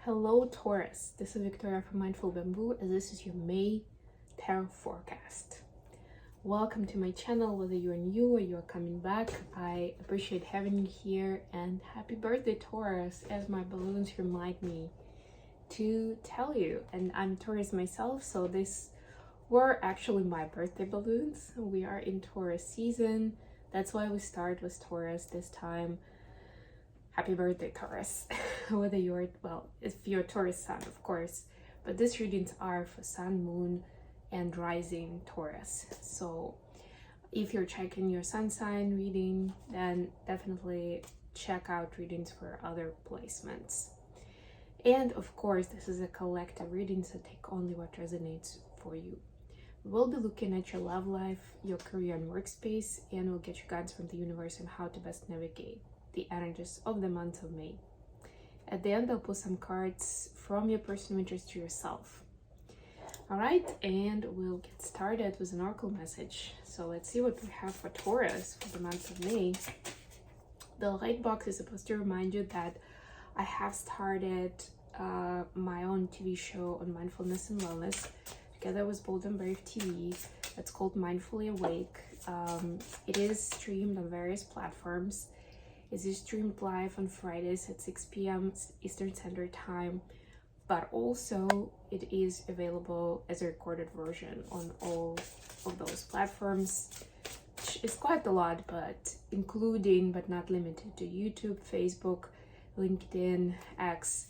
Hello Taurus, this is Victoria from Mindful Bamboo and this is your May Tarot Forecast. Welcome to my channel, whether you're new or you're coming back. I appreciate having you here and happy birthday Taurus, as my balloons remind me to tell you. And I'm Taurus myself, so these were actually my birthday balloons. We are in Taurus season, that's why we start with Taurus this time. Happy birthday Taurus. Whether you're, well, if you're Taurus sun, of course, but these readings are for sun, moon and rising Taurus. So if you're checking your sun sign reading, then definitely check out readings for other placements. And of course, this is a collective reading, so take only what resonates for you. We'll be looking at your love life, your career and workspace, and we'll get you guidance from the universe on how to best navigate the energies of the month of May. At the end, I'll pull some cards from your personal interest to yourself. All right, and we'll get started with an oracle message. So let's see what we have for Taurus for the month of May. The light box is supposed to remind you that I have started my own TV show on mindfulness and wellness together with Bold and Brave TV. It's called Mindfully Awake. It is streamed on various platforms. It is streamed live on Fridays at 6 p.m. Eastern Standard Time, but also it is available as a recorded version on all of those platforms, which is quite a lot, but including but not limited to YouTube, Facebook, LinkedIn, X,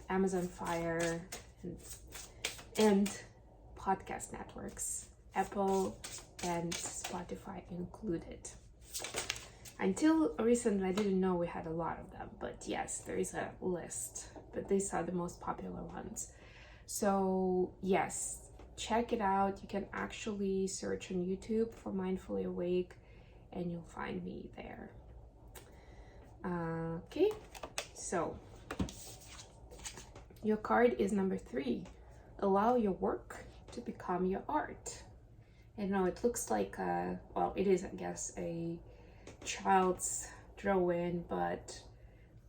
Amazon Fire, and podcast networks, Apple and Spotify included. Until recently, I didn't know we had a lot of them, but yes, there is a list, but these are the most popular ones. So yes, check it out. You can actually search on YouTube for Mindfully Awake and you'll find me there. Okay, so your card is number 3. Allow your work to become your art. And now it looks like, well, it is, I guess, a child's drawing, but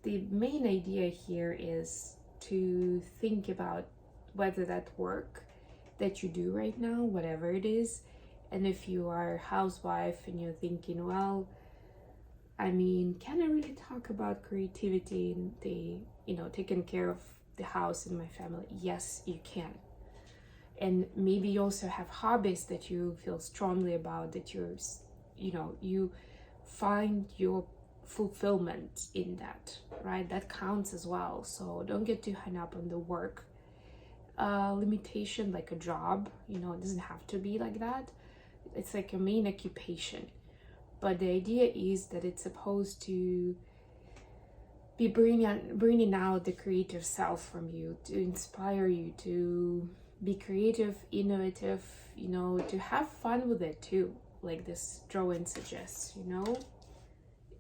the main idea here is to think about whether that work that you do right now, whatever it is, and if you are a housewife and you're thinking, well, I mean, can I really talk about creativity and taking care of the house and my family? Yes, you can. And maybe you also have hobbies that you feel strongly about, that you find your fulfillment in that, right? That counts as well. So don't get too hung up on the work limitation, like a job. It doesn't have to be like that. It's like your main occupation, but the idea is that it's supposed to be bringing out the creative self from you, to inspire you to be creative, innovative, to have fun with it too, like this drawing suggests.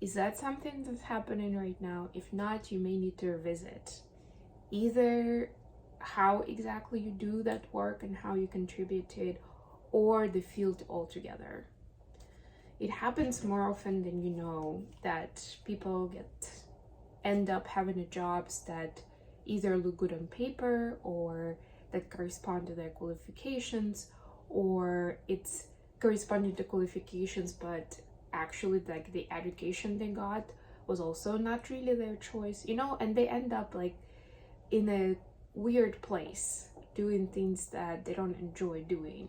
Is that something that's happening right now? If not, you may need to revisit either how exactly you do that work and how you contribute to it, or the field altogether. It happens more often than you know that people end up having jobs that either look good on paper or that correspond to their qualifications, or it's corresponding to qualifications but actually like the education they got was also not really their choice, and they end up like in a weird place doing things that they don't enjoy doing.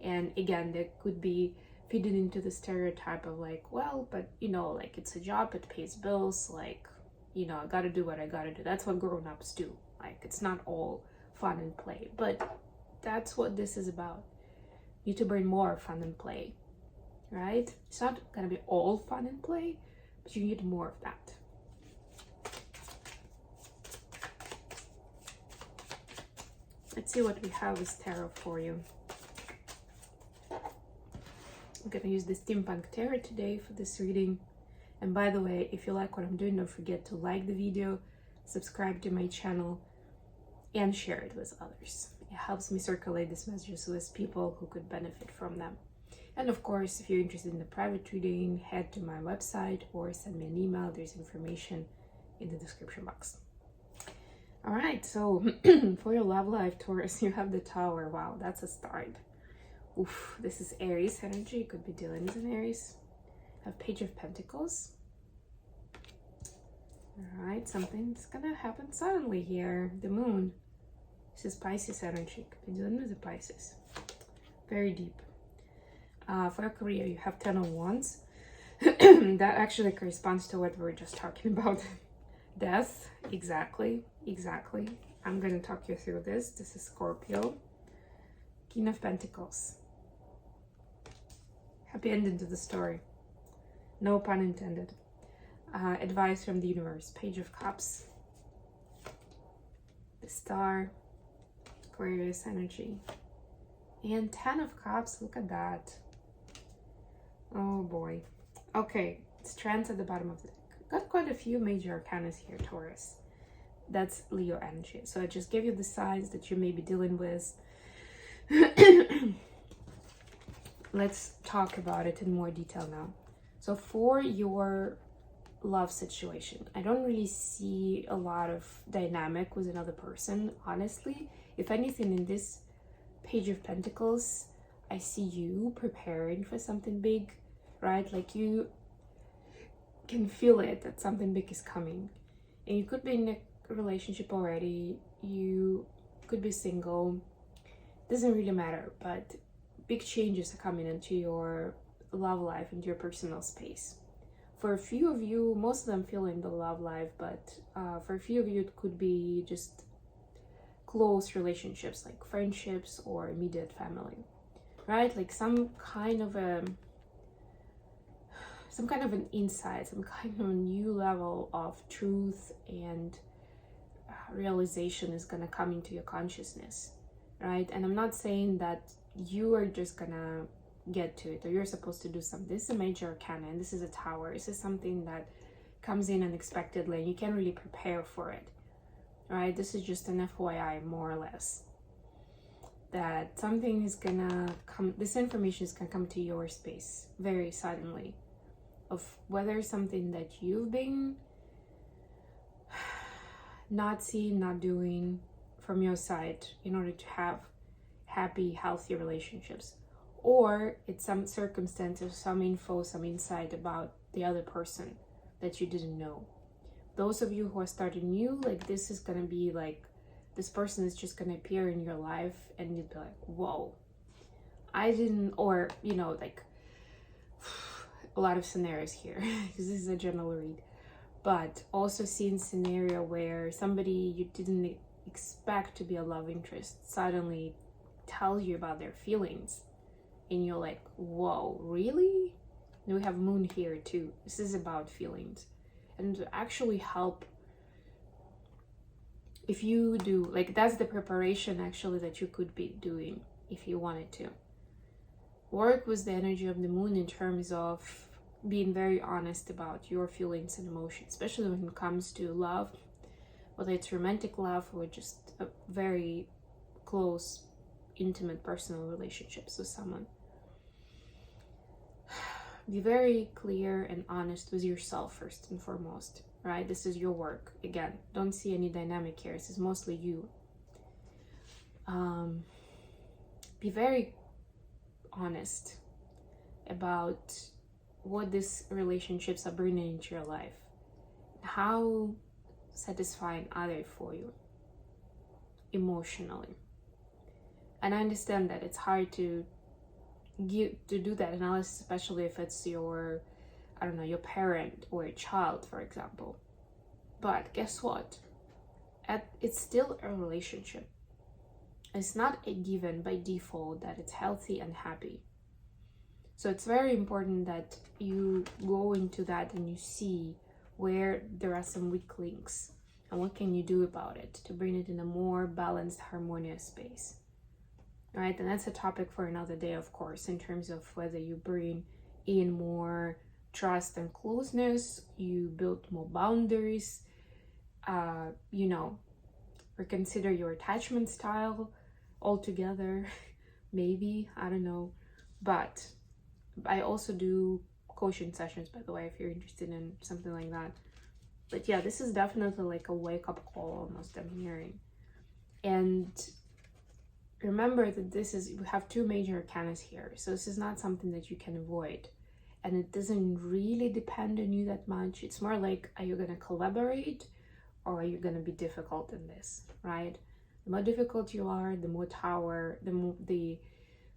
And again, they could be fitting into the stereotype of like, well, but like it's a job, it pays bills, like I gotta do what I gotta do. That's what grown-ups do. Like, it's not all fun and play, but that's what this is about. You need to bring more fun and play, right? It's not gonna be all fun and play, but you need more of that. Let's see what we have with tarot for you. I'm gonna use the Steampunk Tarot today for this reading. And by the way, if you like what I'm doing, don't forget to like the video, subscribe to my channel, and share it with others. It helps me circulate these messages with people who could benefit from them. And of course, if you're interested in the private reading, head to my website or send me an email. There's information in the description box. All right, so for your love life, Taurus, you have the Tower. Wow, that's a start. Oof, this is Aries energy. You could be dealing with an Aries. Have Page of Pentacles. All right, something's gonna happen suddenly here. The Moon. This is Pisces energy. Could be dealing with the Pisces. Very deep. For your career, you have 10 of Wands. That actually corresponds to what we were just talking about. Death. Exactly. I'm gonna talk you through this. This is Scorpio. King of Pentacles. Happy ending to the story. No pun intended. Advice from the universe. Page of Cups. The Star. Aquarius energy. And 10 of Cups. Look at that. Oh boy. Okay. Strands at the bottom of the deck. Got quite a few major arcana here, Taurus. That's Leo energy. So I just gave you the signs that you may be dealing with. Let's talk about it in more detail now. So for your love situation, I don't really see a lot of dynamic with another person, honestly. If anything, in this Page of Pentacles, I see you preparing for something big, right? Like you can feel it, that something big is coming. And you could be in a relationship already, you could be single, doesn't really matter, but big changes are coming into your love life, into your personal space. For a few of you, most of them feel in the love life, but for a few of you, it could be just close relationships, like friendships or immediate family, right? Like some kind of an insight, some kind of a new level of truth and realization is gonna come into your consciousness, right? And I'm not saying that you are just gonna get to it or you're supposed to do something. This is a major arcana and this is a Tower. This is something that comes in unexpectedly and you can't really prepare for it, right? This is just an FYI, more or less, that something is gonna come, this information is gonna come to your space very suddenly, of whether something that you've been not seeing, not doing from your side in order to have happy, healthy relationships, or it's some circumstances, some info, some insight about the other person that you didn't know. Those of you who are starting new, like this is gonna be like, this person is just gonna appear in your life and you'd be like, whoa, I didn't, or you know, like a lot of scenarios here because this is a general read, but also seeing scenario where somebody you didn't expect to be a love interest suddenly tells you about their feelings and you're like, whoa, really? And we have Moon here too. This is about feelings, and to actually help, if you do, like that's the preparation actually that you could be doing if you wanted to work with the energy of the Moon in terms of being very honest about your feelings and emotions, especially when it comes to love, whether it's romantic love or just a very close, intimate, personal relationships with someone. Be very clear and honest with yourself first and foremost, right? This is your work. Again, don't see any dynamic here. This is mostly you. Be very honest about what these relationships are bringing into your life. How satisfying are they for you emotionally? And I understand that it's hard to do that analysis, especially if it's your, I don't know, your parent or a child, for example. But guess what? It's still a relationship. It's not a given by default that it's healthy and happy. So it's very important that you go into that and you see where there are some weak links and what can you do about it to bring it in a more balanced, harmonious space. Right? And that's a topic for another day, of course, in terms of whether you bring in more trust and closeness, you build more boundaries, you know, reconsider your attachment style altogether, maybe, I don't know. But I also do coaching sessions, by the way, if you're interested in something like that. But yeah, this is definitely like a wake-up call almost, I'm hearing. And remember that we have two major arcanas here, so this is not something that you can avoid. And it doesn't really depend on you that much. It's more like, are you going to collaborate or are you going to be difficult in this, right? The more difficult you are, the more tower, the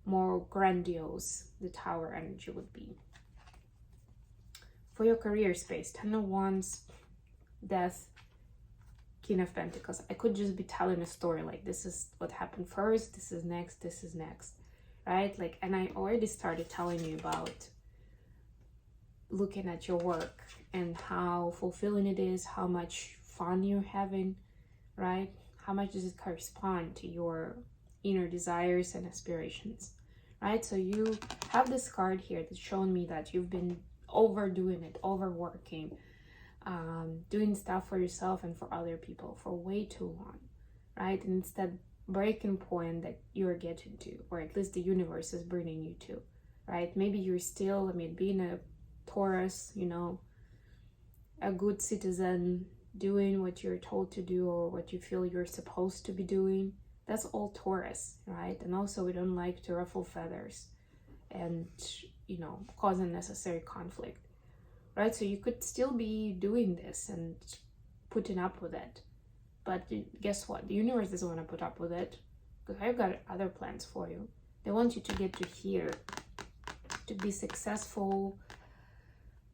more grandiose the tower energy would be. For your career space, 10 of Wands, Death, King of Pentacles. I could just be telling a story like, this is what happened first, this is next, right? Like, and I already started telling you about looking at your work and how fulfilling it is, how much fun you're having, right? How much does it correspond to your inner desires and aspirations, right? So you have this card here that's showing me that you've been overdoing it, overworking, doing stuff for yourself and for other people for way too long, right? And it's that breaking point that you're getting to, or at least the universe is bringing you to, right? Maybe you're still, I mean, being a Taurus, you know, a good citizen, doing what you're told to do or what you feel you're supposed to be doing. That's all Taurus, right? And also we don't like to ruffle feathers and, you know, cause unnecessary conflict, right? So you could still be doing this and putting up with it. But guess what? The universe doesn't want to put up with it, because I've got other plans for you. They want you to get to here, to be successful,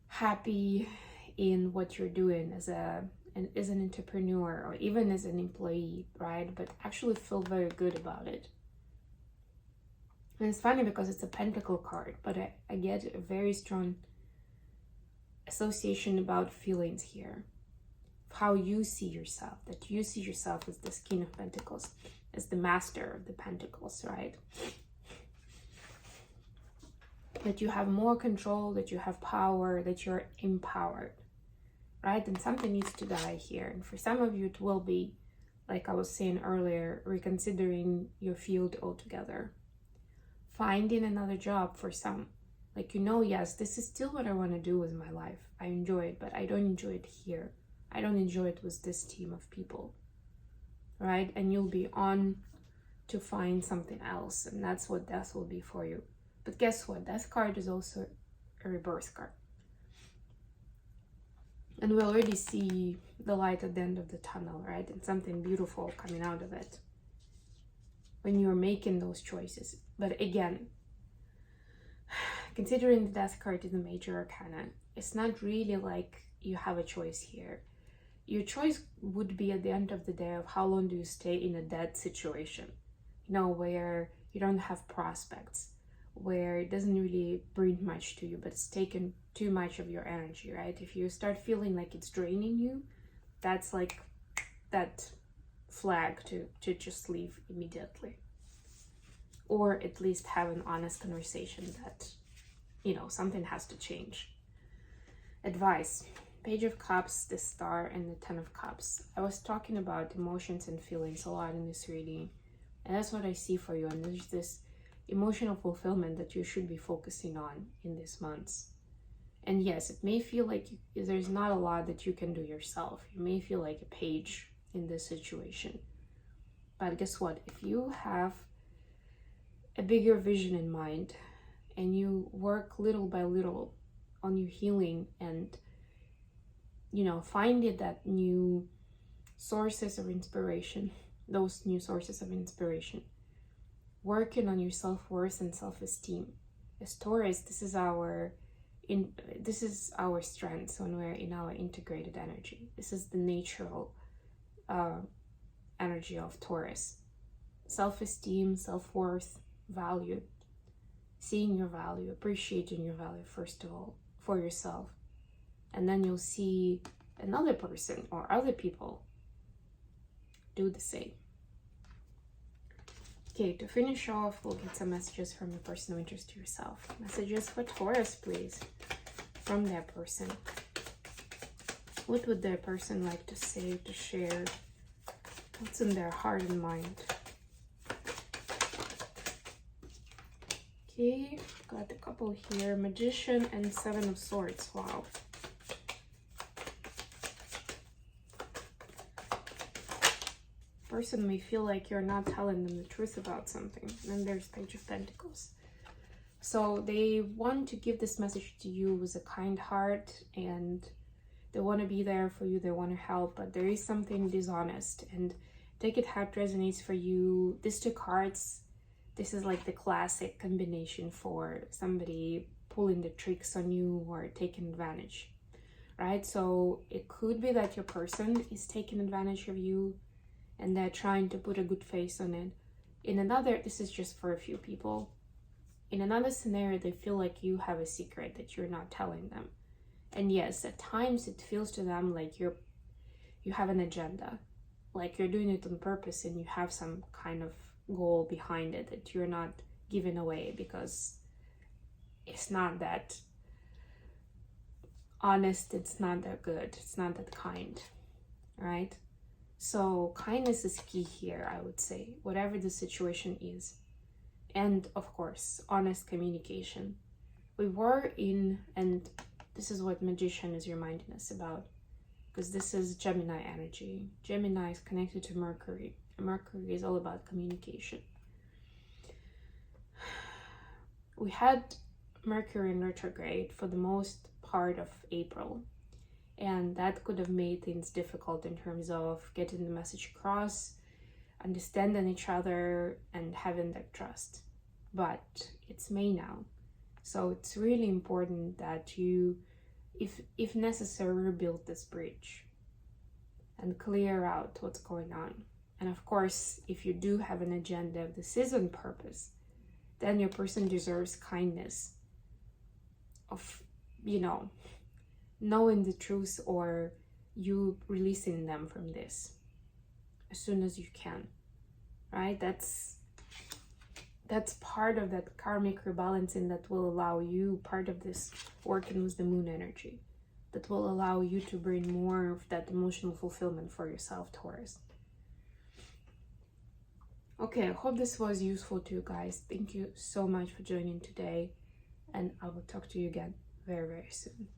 happy in what you're doing as an entrepreneur or even as an employee, right? But actually feel very good about it. And it's funny because it's a pentacle card, but I get a very strong association about feelings here. How you see yourself, that you see yourself as this King of Pentacles, as the master of the Pentacles, right? That you have more control, that you have power, that you're empowered, right? And something needs to die here. And for some of you, it will be, like I was saying earlier, reconsidering your field altogether. Finding another job for some. Like, you know, yes, this is still what I want to do with my life. I enjoy it, but I don't enjoy it here. I don't enjoy it with this team of people, right? And you'll be on to find something else. And that's what Death will be for you. But guess what? Death card is also a rebirth card. And we already see the light at the end of the tunnel, right? And something beautiful coming out of it when you're making those choices. But again, considering the Death card is the major arcana, it's not really like you have a choice here. Your choice would be at the end of the day of how long do you stay in a dead situation, you know, where you don't have prospects, where it doesn't really bring much to you, but it's taken too much of your energy, right? If you start feeling like it's draining you, that's like that flag to just leave immediately. Or at least have an honest conversation that, you know, something has to change. Advice. Page of Cups, the Star, and the Ten of Cups. I was talking about emotions and feelings a lot in this reading, and that's what I see for you. And there's this emotional fulfillment that you should be focusing on in these months. And yes, it may feel like there's not a lot that you can do yourself. You may feel like a page in this situation. But guess what? If you have a bigger vision in mind and you work little by little on your healing and, you know, finding that new sources of inspiration, those new sources of inspiration, working on your self-worth and self-esteem. As Taurus, this is our strength when we're in our integrated energy. This is the natural energy of Taurus. Self-esteem, self-worth, value, seeing your value, appreciating your value, first of all, for yourself. And then you'll see another person or other people do the same. Okay, to finish off, we'll get some messages from the person of interest to yourself. Messages for Taurus, please, from their person. What would their person like to say, to share? What's in their heart and mind? Okay, got a couple here. Magician and Seven of Swords. Wow. person may feel like you're not telling them the truth about something. And then there's Page of Pentacles. So they want to give this message to you with a kind heart, and they want to be there for you, they want to help, but there is something dishonest. And take it how it resonates for you. These two cards, this is like the classic combination for somebody pulling the tricks on you or taking advantage, right? So it could be that your person is taking advantage of you and they're trying to put a good face on it. In another, this is just for a few people. In another scenario, they feel like you have a secret that you're not telling them. And yes, at times it feels to them like you have an agenda, like you're doing it on purpose and you have some kind of goal behind it that you're not giving away because it's not that honest, it's not that good, it's not that kind, right? So kindness is key here, I would say, whatever the situation is. And of course, honest communication. We were in, and this is what Magician is reminding us about, because this is Gemini energy. Gemini is connected to Mercury. Mercury is all about communication. We had Mercury in retrograde for the most part of April, and that could have made things difficult in terms of getting the message across, understanding each other, and having that trust. But it's May now, so it's really important that you, if necessary, rebuild this bridge and clear out what's going on. And of course, if you do have an agenda, if this is on purpose, then your person deserves kindness of, you know, knowing the truth, or you releasing them from this as soon as you can, right? That's part of that karmic rebalancing that will allow you, part of this working with the moon energy, that will allow you to bring more of that emotional fulfillment for yourself, Taurus. Okay, I hope this was useful to you guys. Thank you so much for joining today, and I will talk to you again very, very soon.